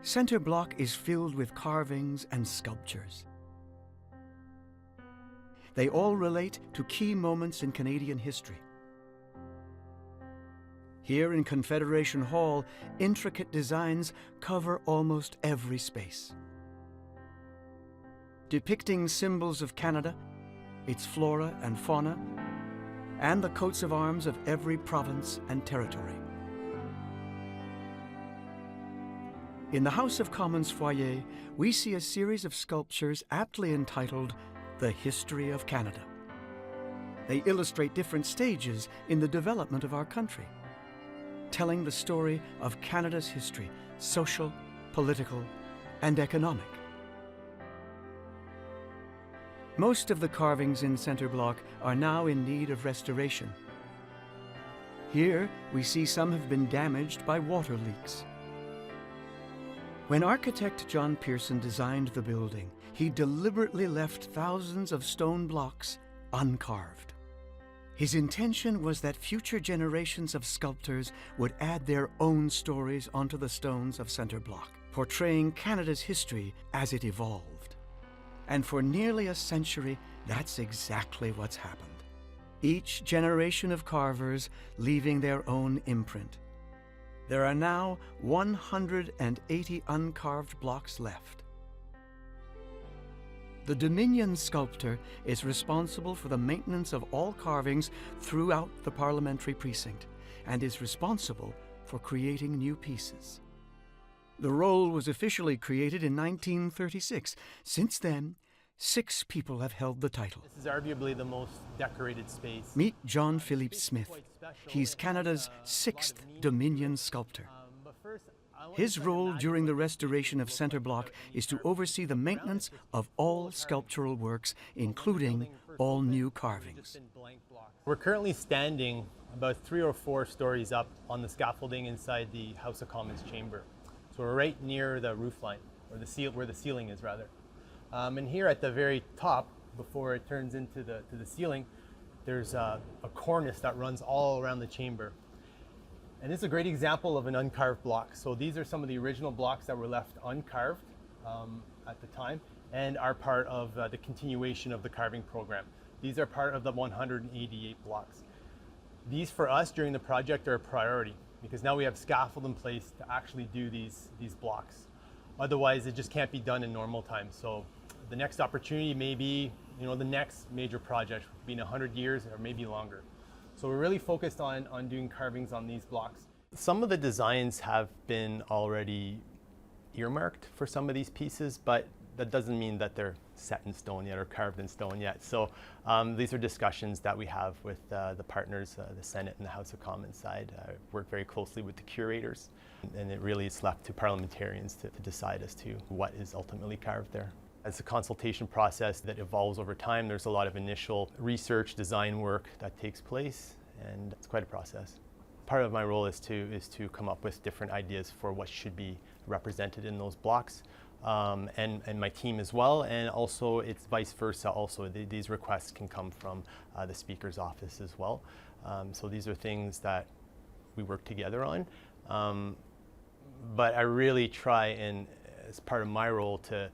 Center block is filled with carvings and sculptures. They all relate to key moments in Canadian history. Here in Confederation Hall, intricate designs cover almost every space, depicting symbols of Canada, its flora and fauna, and the coats of arms of every province and territory. In the House of Commons foyer, we see a series of sculptures aptly entitled The History of Canada. They illustrate different stages in the development of our country, telling the story of Canada's history, social, political, and economic. Most of the carvings in Center Block are now in need of restoration. Here, we see some have been damaged by water leaks. When architect John Pearson designed the building, he deliberately left thousands of stone blocks uncarved. His intention was that future generations of sculptors would add their own stories onto the stones of Center Block, portraying Canada's history as it evolved. And for nearly a century, that's exactly what's happened. Each generation of carvers leaving their own imprint. There are now 180 uncarved blocks left. The Dominion sculptor is responsible for the maintenance of all carvings throughout the parliamentary precinct and is responsible for creating new pieces. The role was officially created in 1936. Since then, 6 people have held the title. This is arguably the most decorated space. Meet John-Philippe Smith. He's Canada's 6th Dominion sculptor. His role during the restoration of Center Block is to oversee the maintenance of all sculptural works, including all new carvings. We're currently standing about 3 or 4 stories up on the scaffolding inside the House of Commons chamber. So we're right near the roof line, or where the ceiling is rather. And here at the very top, before it turns into the ceiling, there's a cornice that runs all around the chamber. And this is a great example of an uncarved block. So these are some of the original blocks that were left uncarved at the time and are part of the continuation of the carving program. These are part of the 188 blocks. These for us during the project are a priority because now we have scaffold in place to actually do these blocks. Otherwise, it just can't be done in normal time. So the next opportunity may be, the next major project, being 100 years or maybe longer. So we're really focused on doing carvings on these blocks. Some of the designs have been already earmarked for some of these pieces, but that doesn't mean that they're set in stone yet or carved in stone yet. So these are discussions that we have with the partners, the Senate and the House of Commons side. Work very closely with the curators, and it really is left to parliamentarians to decide as to what is ultimately carved there. It's a consultation process that evolves over time. There's a lot of initial research, design work that takes place, and it's quite a process. Part of my role is to come up with different ideas for what should be represented in those blocks, and my team as well, and also it's vice versa also. These requests can come from the Speaker's office as well. So these are things that we work together on. But I really try, and as part of my role, to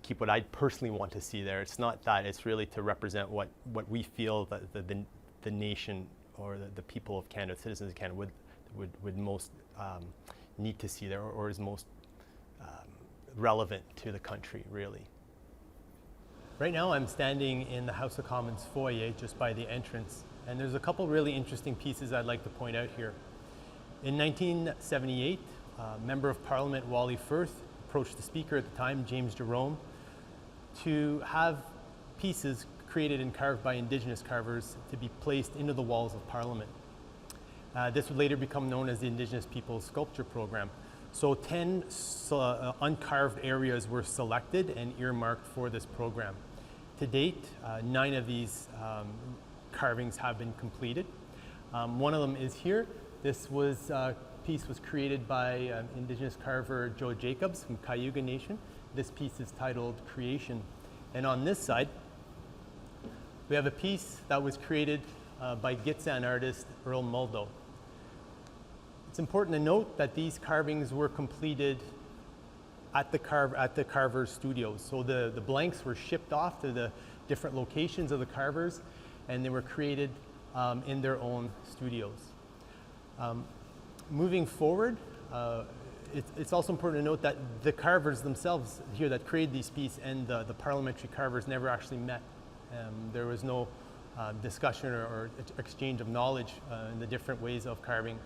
keep what I personally want to see there. It's not that, it's really to represent what we feel that the nation or the people of Canada, citizens of Canada would most need to see there, or is most relevant to the country, really. Right now I'm standing in the House of Commons foyer just by the entrance, and there's a couple really interesting pieces I'd like to point out here. In 1978, Member of Parliament Wally Firth approached the Speaker at the time, James Jerome, to have pieces created and carved by Indigenous carvers to be placed into the walls of Parliament. This would later become known as the Indigenous Peoples Sculpture Program. So 10 uncarved areas were selected and earmarked for this program. To date, 9 of these carvings have been completed. One of them is here. This piece was created by Indigenous carver Joe Jacobs from Cayuga Nation. This piece is titled Creation. And on this side, we have a piece that was created by Gitxsan artist Earl Muldo. It's important to note that these carvings were completed at the carver's studios. So the blanks were shipped off to the different locations of the carvers, and they were created in their own studios. Moving forward, it's also important to note that the carvers themselves here that created these pieces and the parliamentary carvers never actually met. There was no discussion or exchange of knowledge in the different ways of carving.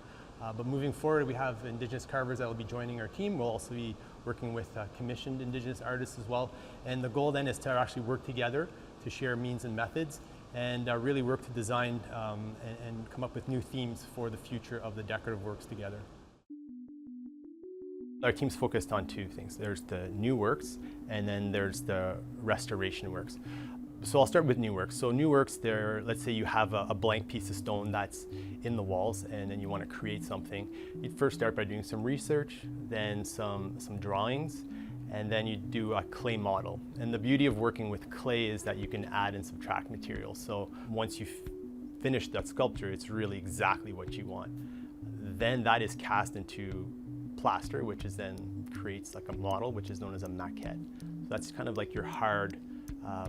But moving forward, we have Indigenous carvers that will be joining our team. We'll also be working with commissioned Indigenous artists as well. And the goal then is to actually work together to share means and methods and really work to design and come up with new themes for the future of the decorative works together. Our team's focused on two things. There's the new works, and then there's the restoration works. So I'll start with new works. So new works, let's say you have a blank piece of stone that's in the walls, and then you want to create something. You'd first start by doing some research, then some drawings, and then you do a clay model. And the beauty of working with clay is that you can add and subtract materials. So once you've finished that sculpture, it's really exactly what you want. Then that is cast into plaster, which is then creates like a model, which is known as a maquette. So that's kind of like your hard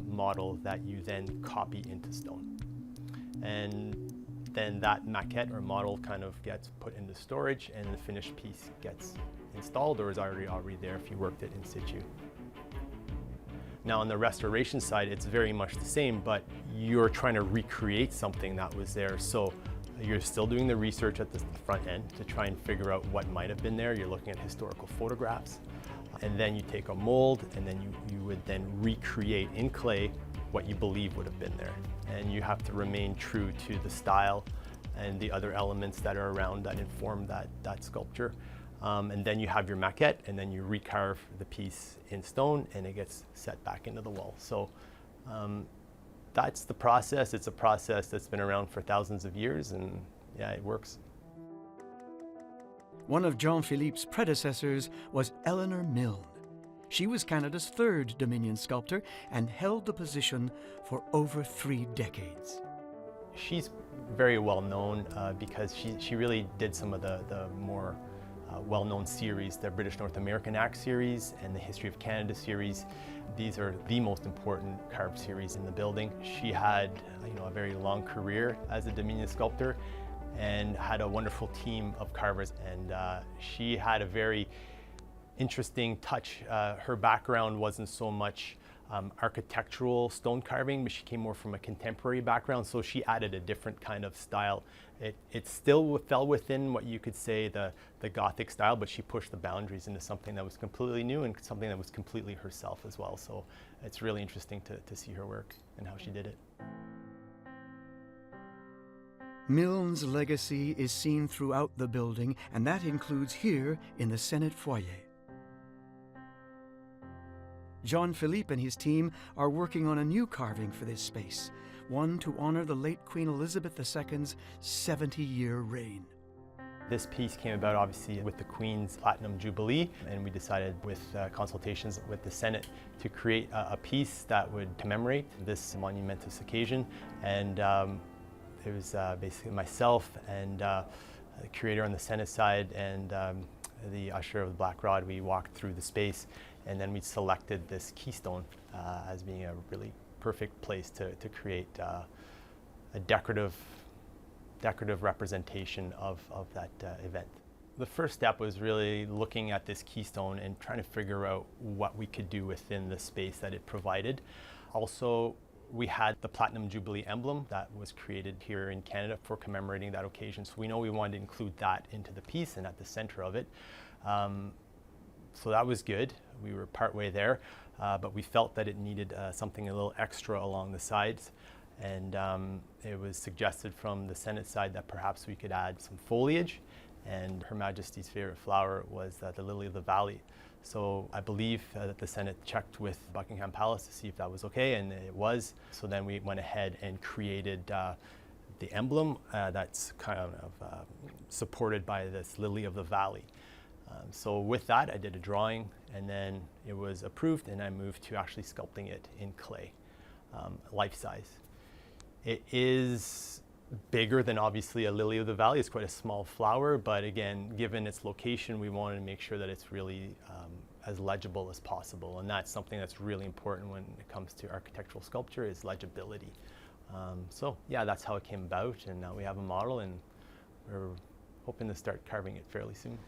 model that you then copy into stone. And then that maquette or model kind of gets put into storage, and the finished piece gets installed or is already there if you worked it in situ. Now on the restoration side, it's very much the same, but you're trying to recreate something that was there. So you're still doing the research at the front end to try and figure out what might have been there. You're looking at historical photographs. And then you take a mold, and then you would then recreate in clay what you believe would have been there. And you have to remain true to the style and the other elements that are around that inform that sculpture. And then you have your maquette, and then you recarve the piece in stone, and it gets set back into the wall. So that's the process. It's a process that's been around for thousands of years, and yeah, it works. One of John-Philippe's predecessors was Eleanor Milne. She was Canada's third Dominion sculptor and held the position for over 3 decades. She's very well known because she really did some of the more well-known series, the British North American Act series and the History of Canada series. These are the most important carved series in the building. She had a very long career as a Dominion sculptor and had a wonderful team of carvers, and she had a very interesting touch. Her background wasn't so much architectural stone carving, but she came more from a contemporary background, so she added a different kind of style. It still fell within what you could say the Gothic style, but she pushed the boundaries into something that was completely new and something that was completely herself as well. So it's really interesting to see her work and how she did it. Milne's legacy is seen throughout the building, and that includes here in the Senate foyer. John-Philippe and his team are working on a new carving for this space, one to honor the late Queen Elizabeth II's 70-year reign. This piece came about obviously with the Queen's Platinum Jubilee, and we decided with consultations with the Senate to create a piece that would commemorate this monumentous occasion. And it was basically myself and the curator on the Senate side and the usher of the Black Rod. We walked through the space, and then we selected this keystone as being a really perfect place to create a decorative representation of that event. The first step was really looking at this keystone and trying to figure out what we could do within the space that it provided. Also, we had the Platinum Jubilee emblem that was created here in Canada for commemorating that occasion. So we know we wanted to include that into the piece and at the center of it. So that was good. We were partway there, but we felt that it needed something a little extra along the sides. And it was suggested from the Senate side that perhaps we could add some foliage. And Her Majesty's favorite flower was the lily of the valley. So I believe that the Senate checked with Buckingham Palace to see if that was okay, and it was. So then we went ahead and created the emblem that's kind of supported by this lily of the valley. So with that, I did a drawing, and then it was approved, and I moved to actually sculpting it in clay, life size. It is bigger than obviously a lily of the valley. It's quite a small flower, but again, given its location, we wanted to make sure that it's really as legible as possible, and that's something that's really important when it comes to architectural sculpture, is legibility. So yeah, that's how it came about, and now we have a model, and we're hoping to start carving it fairly soon.